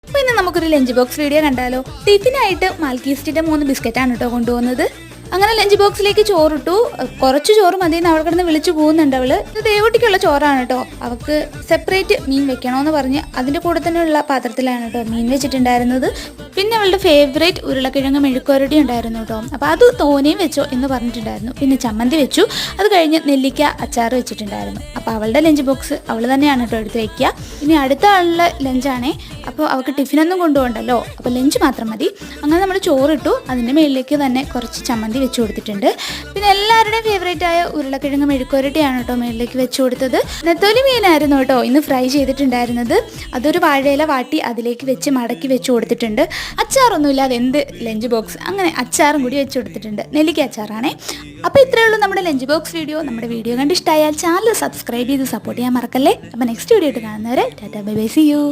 അപ്പോൾ ഇന്ന് നമുക്കൊരു ലഞ്ച് ബോക്സ് വീഡിയോ കണ്ടാലോ. ടിഫിനായിട്ട് മാൽക്കീസ്റ്റിൻ്റെ 3 ബിസ്ക്കറ്റാണ് കേട്ടോ കൊണ്ടുപോകുന്നത്. അങ്ങനെ ലഞ്ച് ബോക്സിലേക്ക് ചോറിട്ടു. കുറച്ച് ചോറ് മതിയെന്ന് അവൾ കിടന്ന് വിളിച്ചു പോകുന്നുണ്ട്. അവള് ഇത് ദേവൂട്ടിക്കുള്ള ചോറാണ് കേട്ടോ. അവൾക്ക് സെപ്പറേറ്റ് മീൻ വെക്കണമെന്ന് പറഞ്ഞ് അതിൻ്റെ കൂടെ തന്നെയുള്ള പാത്രത്തിലാണ് കേട്ടോ മീൻ വെച്ചിട്ടുണ്ടായിരുന്നത്. പിന്നെ അവളുടെ ഫേവറേറ്റ് ഉരുളക്കിഴങ്ങ് മെഴുക്കുവരട്ടി ഉണ്ടായിരുന്നു കേട്ടോ. അപ്പോൾ അത് തോനെയും വെച്ചോ എന്ന് പറഞ്ഞിട്ടുണ്ടായിരുന്നു. പിന്നെ ചമ്മന്തി വെച്ചു. അത് കഴിഞ്ഞ് നെല്ലിക്ക അച്ചാർ വെച്ചിട്ടുണ്ടായിരുന്നു. അപ്പോൾ അവളുടെ ലഞ്ച് ബോക്സ് അവൾ തന്നെയാണ് കേട്ടോ എടുത്ത് വയ്ക്കുക. ഇനി അടുത്ത ആളുടെ ലഞ്ചാണേ. അപ്പോൾ അവൾക്ക് ടിഫിനൊന്നും കൊണ്ടുപോകണ്ടല്ലോ, അപ്പോൾ ലഞ്ച് മാത്രം മതി. അങ്ങനെ നമ്മൾ ചോറിട്ടു. അതിൻ്റെ മേളിലേക്ക് തന്നെ കുറച്ച് ചമ്മന്തി വെച്ച് കൊടുത്തിട്ടുണ്ട്. പിന്നെ എല്ലാവരുടെയും ഫേവറേറ്റ് ആയ ഉരുളക്കിഴങ്ങ് മെഴുക്കുവരട്ടിയാണ് കേട്ടോ മേളിലേക്ക് വെച്ച് കൊടുത്തത്. നെത്തോലി മീനായിരുന്നു കേട്ടോ ഇന്ന് ഫ്രൈ ചെയ്തിട്ടുണ്ടായിരുന്നത്. അതൊരു വാഴയില വാട്ടി അതിലേക്ക് വെച്ച് മടക്കി വെച്ച് കൊടുത്തിട്ടുണ്ട്. അച്ചാറൊന്നുമില്ലാതെ എന്ത് ലഞ്ച് ബോക്സ്, അങ്ങനെ അച്ചാറും കൂടി വെച്ച് കൊടുത്തിട്ടുണ്ട്. നെല്ലിക്ക അച്ചാറാണേ. അപ്പോൾ ഇത്രയേ ഉള്ളൂ നമ്മുടെ ലഞ്ച് ബോക്സ് വീഡിയോ. നമ്മുടെ വീഡിയോ കണ്ട് ഇഷ്ടമായാൽ ചാനൽ സബ്സ്ക്രൈബ് ചെയ്ത് സപ്പോർട്ട് ചെയ്യാൻ മറക്കല്ലേ. അപ്പോൾ നെക്സ്റ്റ് വീഡിയോ ആയിട്ട് കാണുന്നവരെ tata bye bye, see U.